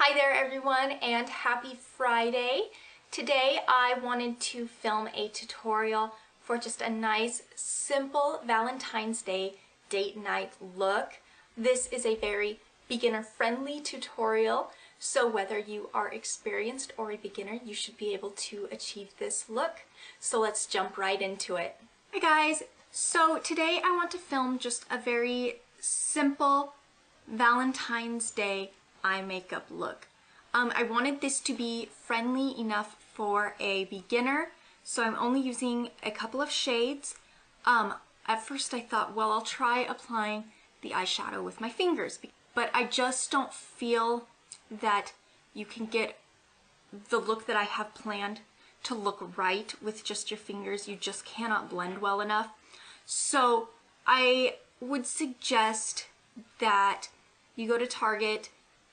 Hi there everyone and happy Friday. Today I wanted to film a tutorial for just a nice simple Valentine's Day date night look. This is a very beginner friendly tutorial, so whether you are experienced or a beginner you should be able to achieve this look. So let's jump right into it. Hi guys, so today I want to film just a very simple Valentine's Day eye makeup look. I wanted this to be friendly enough for a beginner, so I'm only using a couple of shades. At first I thought, well, I'll try applying the eyeshadow with my fingers, but I just don't feel that you can get the look that I have planned to look right with just your fingers. You just cannot blend well enough. So I would suggest that you go to Target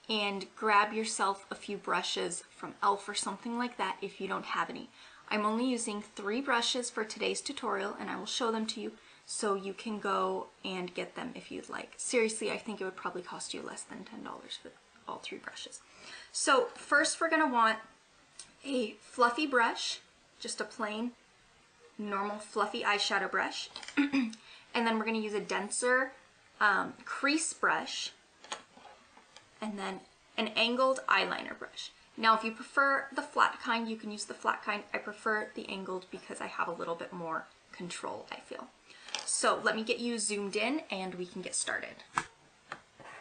and grab yourself a few brushes from e.l.f. or something like that if you don't have any. I'm only using 3 brushes for today's tutorial and I will show them to you so you can go and get them if you'd like. Seriously, I think it would probably cost you less than $10 for all 3 brushes. So first we're going to want a fluffy brush, just a plain normal fluffy eyeshadow brush. And then we're going to use a denser crease brush, and then an angled eyeliner brush. Now if you prefer the flat kind, you can use the flat kind. I prefer the angled because I have a little bit more control, I feel. So let me get you zoomed in and we can get started.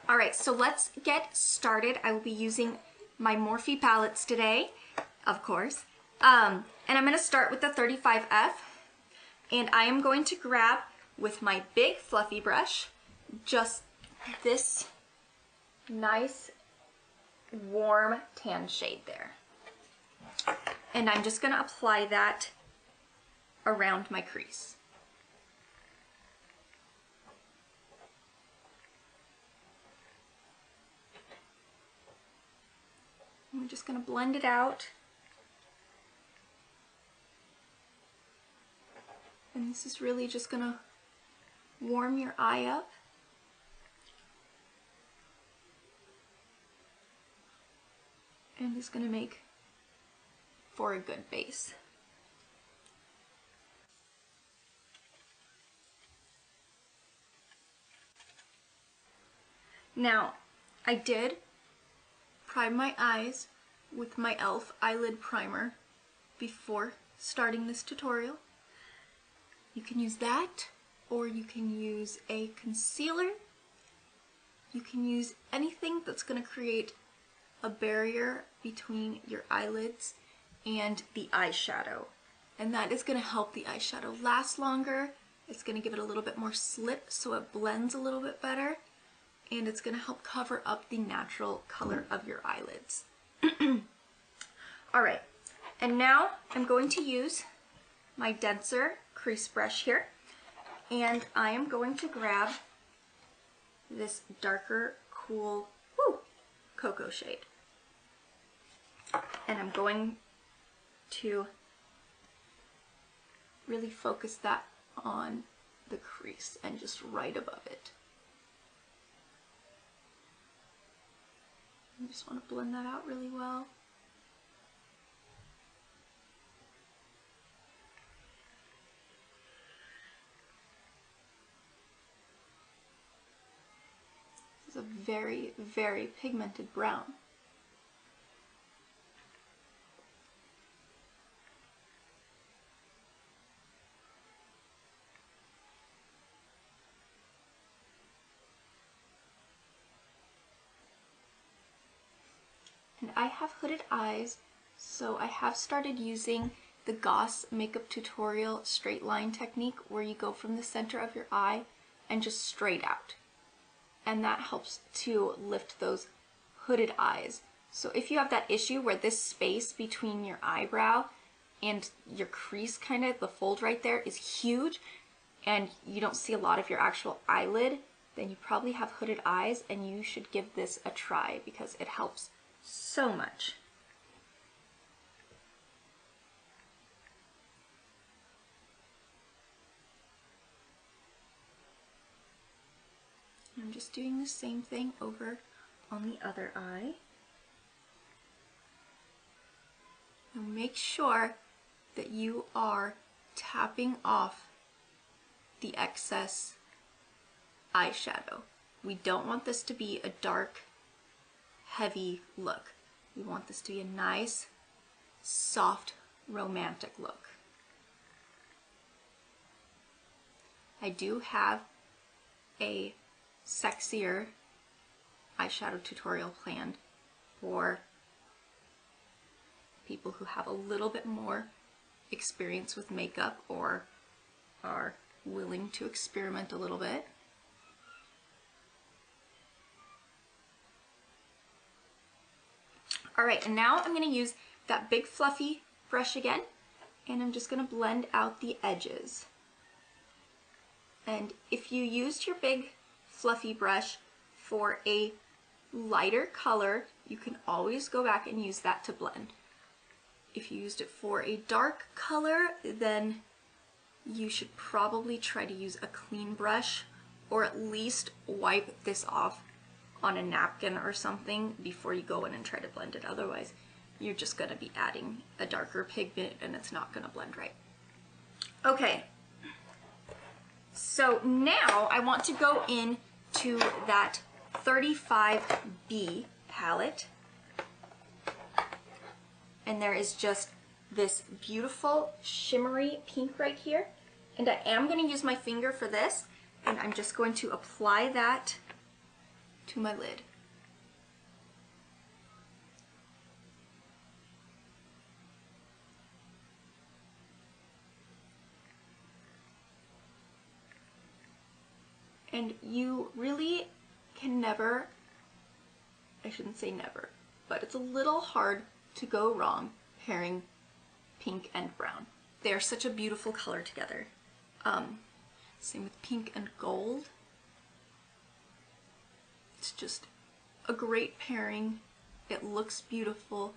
Alright, so let's get started. I will be using my Morphe palettes today, of course. And I'm going to start with the 35F. And I am going to grab with my big fluffy brush just this nice warm tan shade there, and I'm just going to apply that around my crease. I'm just going to blend it out, and this is really just going to warm your eye up. And it's going to make for a good base. Now, I did prime my eyes with my e.l.f. eyelid primer before starting this tutorial. You can use that, or you can use a concealer. You can use anything that's going to create a barrier between your eyelids and the eyeshadow, and that is going to help the eyeshadow last longer. It's going to give it a little bit more slip so it blends a little bit better, and it's going to help cover up the natural color of your eyelids. Alright, and now I'm going to use my denser crease brush here, and I am going to grab this darker, cool cocoa shade. And I'm going to really focus that on the crease and just right above it. I just want to blend that out really well. This is a very, very pigmented brown. And I have hooded eyes, so I have started using the Goss makeup tutorial straight line technique, where you go from the center of your eye and just straight out. And that helps to lift those hooded eyes. So if you have that issue where this space between your eyebrow and your crease, kind of the fold right there, is huge and you don't see a lot of your actual eyelid, then you probably have hooded eyes, and you should give this a try because it helps so much. I'm just doing the same thing over on the other eye. make sure that you are tapping off the excess eyeshadow. We don't want this to be a dark, heavy look. We want this to be a nice, soft, romantic look. I do have a sexier eyeshadow tutorial planned for people who have a little bit more experience with makeup or are willing to experiment a little bit. Alright, and now I'm going to use that big fluffy brush again, and I'm just going to blend out the edges. And if you used your big fluffy brush for a lighter color, you can always go back and use that to blend. If you used it for a dark color, then you should probably try to use a clean brush, or at least wipe this off on a napkin or something before you go in and try to blend it. Otherwise, you're just going to be adding a darker pigment and it's not going to blend right. Okay, so now I want to go into that 35B palette, and there is just this beautiful shimmery pink right here, and I am going to use my finger for this, and I'm just going to apply that to my lid. And you really can never, I shouldn't say never, but it's a little hard to go wrong pairing pink and brown. They are such a beautiful color together. Same with pink and gold. It's just a great pairing. It looks beautiful.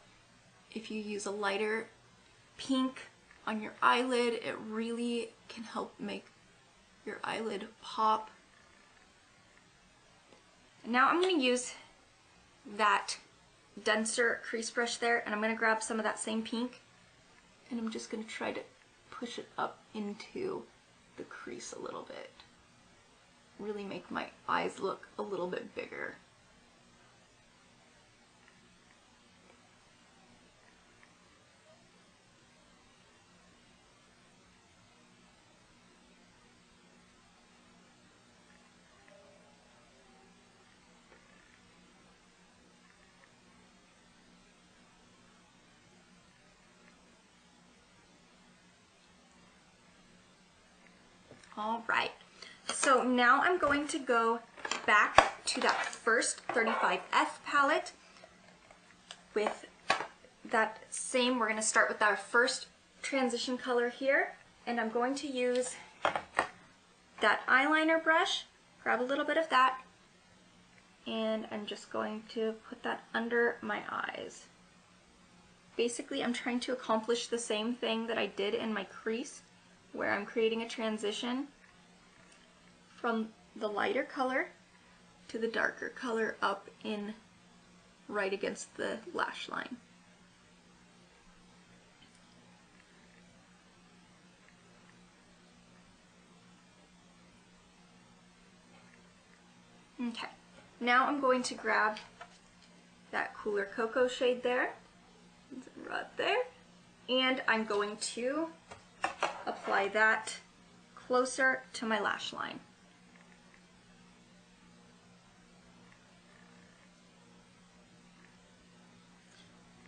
If you use a lighter pink on your eyelid, it really can help make your eyelid pop. And now I'm going to use that denser crease brush there, and I'm going to grab some of that same pink, and I'm just going to try to push it up into the crease a little bit. Really make my eyes look a little bit bigger. All right, so now I'm going to go back to that first 35F palette with that same, we're going to start with our first transition color here, and I'm going to use that eyeliner brush, grab a little bit of that, and I'm just going to put that under my eyes. Basically, I'm trying to accomplish the same thing that I did in my crease, where I'm creating a transition from the lighter color to the darker color up in right against the lash line. Okay, now I'm going to grab that cooler cocoa shade there, right there, and I'm going to apply that closer to my lash line.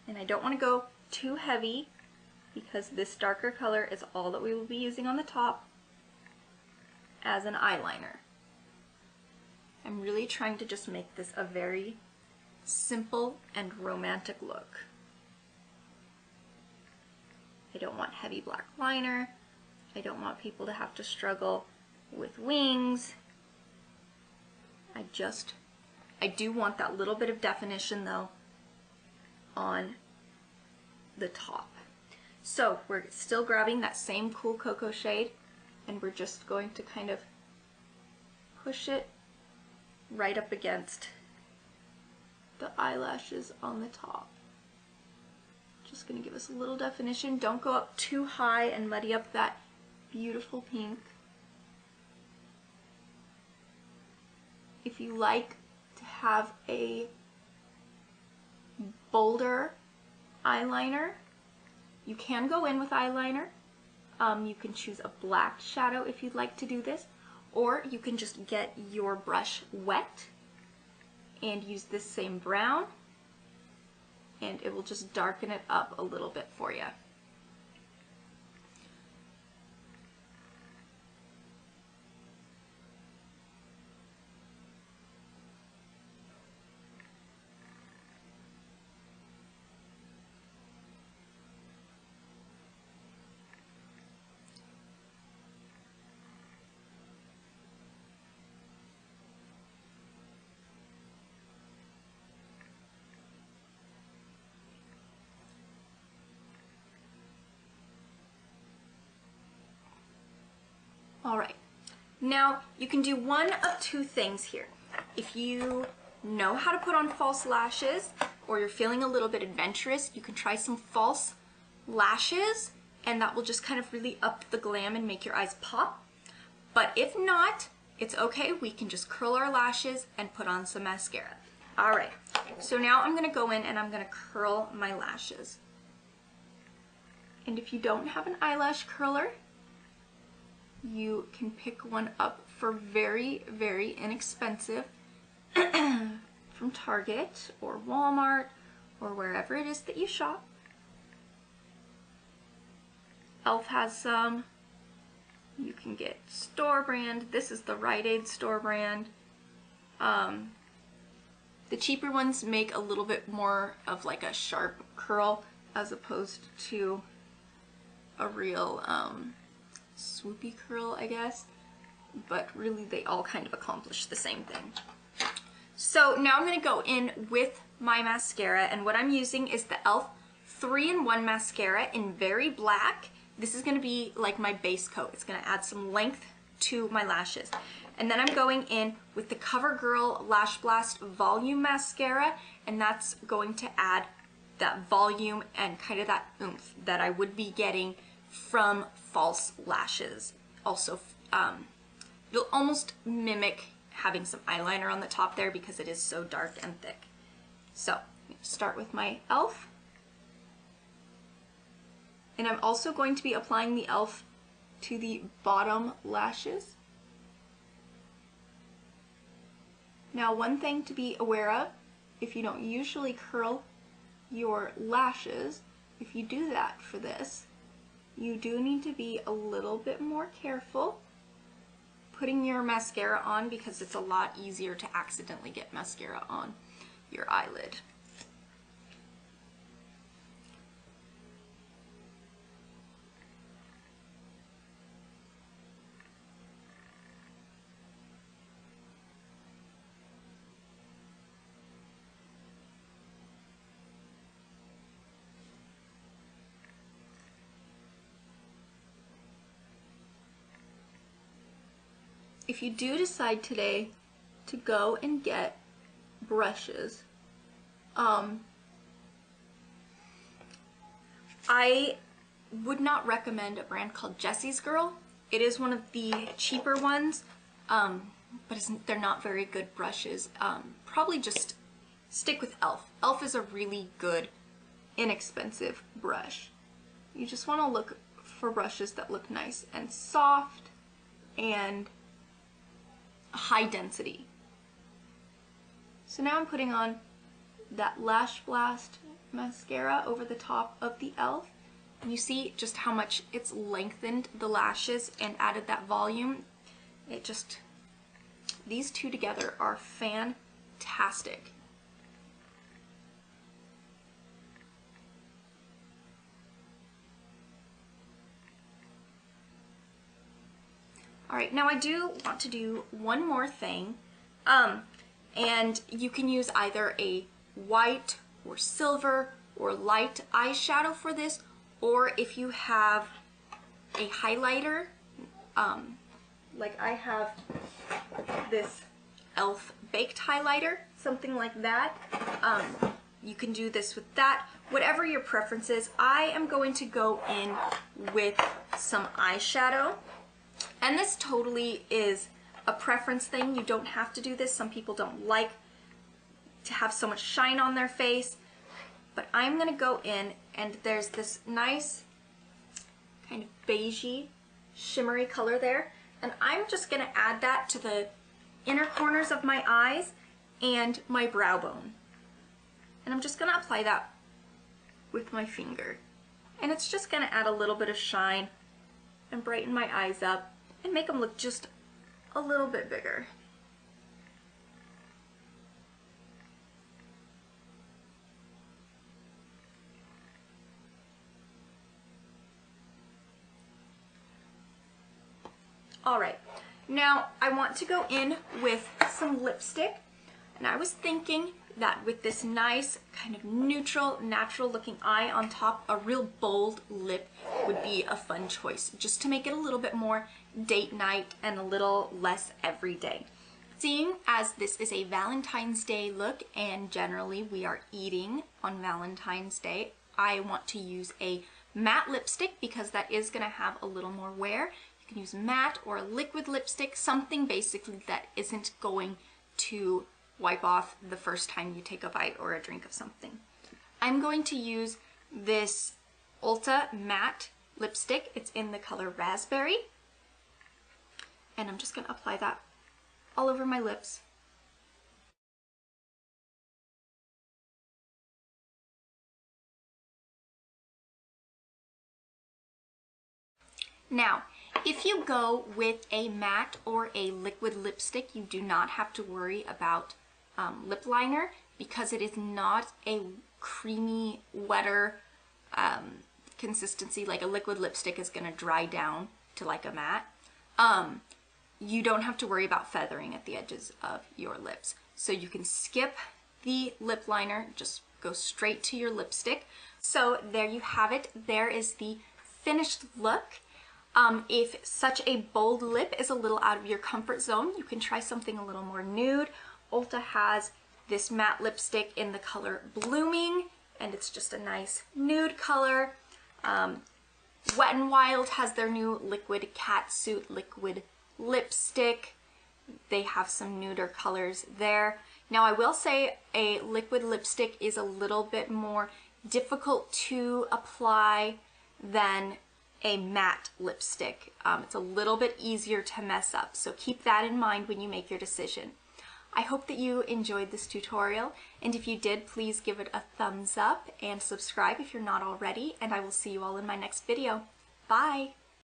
And I don't want to go too heavy because this darker color is all that we will be using on the top as an eyeliner. I'm really trying to just make this a very simple and romantic look. I don't want heavy black liner. I don't want people to have to struggle with wings. I do want that little bit of definition though on the top. So we're still grabbing that same cool cocoa shade, and we're just going to kind of push it right up against the eyelashes on the top. Just just going to give us a little definition. Don't go up too high and muddy up that beautiful pink. If you like to have a bolder eyeliner, you can go in with eyeliner. You can choose a black shadow if you'd like to do this, or you can just get your brush wet and use this same brown, and it will just darken it up a little bit for you. Alright, now you can do one of two things here. If you know how to put on false lashes, or you're feeling a little bit adventurous, you can try some false lashes, and that will just kind of really up the glam and make your eyes pop. But if not, it's okay, we can just curl our lashes and put on some mascara. Alright, so now I'm going to go in and I'm going to curl my lashes. And if you don't have an eyelash curler, you can pick one up for very, very inexpensive from Target or Walmart or wherever it is that you shop. e.l.f. has some. You can get store brand. This is the Rite Aid store brand. The cheaper ones make a little bit more of like a sharp curl as opposed to a real swoopy curl, I guess, but really they all kind of accomplish the same thing. So now I'm going to go in with my mascara, and what I'm using is the e.l.f. 3-in-1 mascara in Very Black. This is going to be like my base coat. It's going to add some length to my lashes. And then I'm going in with the CoverGirl Lash Blast Volume Mascara, and that's going to add that volume and kind of that oomph that I would be getting from false lashes. Also, you'll almost mimic having some eyeliner on the top there because it is so dark and thick. So, start with my e.l.f. And I'm also going to be applying the e.l.f. to the bottom lashes. Now, one thing to be aware of, if you don't usually curl your lashes, if you do that for this, you do need to be a little bit more careful putting your mascara on because it's a lot easier to accidentally get mascara on your eyelid. If you do decide today to go and get brushes, I would not recommend a brand called Jessie's Girl. It is one of the cheaper ones, but they're not very good brushes. Probably just stick with e.l.f. e.l.f. is a really good, inexpensive brush. You just want to look for brushes that look nice and soft and high density. So now I'm putting on that Lash Blast mascara over the top of the e.l.f. And you see just how much it's lengthened the lashes and added that volume. It just, these two together are fantastic. Alright, now I do want to do one more thing, and you can use either a white or silver or light eyeshadow for this, or if you have a highlighter, like I have this e.l.f. baked highlighter, something like that, You can do this with that, whatever your preference is. I am going to go in with some eyeshadow. And this totally is a preference thing. You don't have to do this. Some people don't like to have so much shine on their face. But I'm going to go in, and there's this nice kind of beigey, shimmery color there. And I'm just going to add that to the inner corners of my eyes and my brow bone. And I'm just going to apply that with my finger. And it's just going to add a little bit of shine and brighten my eyes up and make them look just a little bit bigger. Alright, now I want to go in with some lipstick, and I was thinking that with this nice kind of neutral, natural looking eye on top, a real bold lip would be a fun choice, just to make it a little bit more date night and a little less everyday. Seeing as this is a Valentine's Day look, and generally we are eating on Valentine's Day, I want to use a matte lipstick because that is going to have a little more wear. You can use matte or a liquid lipstick, something basically that isn't going to wipe off the first time you take a bite or a drink of something. I'm going to use this Ulta matte lipstick. It's in the color Raspberry. And I'm just going to apply that all over my lips. Now, if you go with a matte or a liquid lipstick, you do not have to worry about lip liner because it is not a creamy, wetter consistency like a liquid lipstick is going to dry down to like a matte. You don't have to worry about feathering at the edges of your lips. So you can skip the lip liner, just go straight to your lipstick. So there you have it. There is the finished look. If such a bold lip is a little out of your comfort zone, you can try something a little more nude. Ulta has this matte lipstick in the color Blooming, and it's just a nice nude color. Wet n Wild has their new liquid catsuit liquid lipstick. They have some nuder colors there. Now I will say a liquid lipstick is a little bit more difficult to apply than a matte lipstick. It's a little bit easier to mess up, so keep that in mind when you make your decision. I hope that you enjoyed this tutorial, and if you did, please give it a thumbs up and subscribe if you're not already, and I will see you all in my next video. Bye!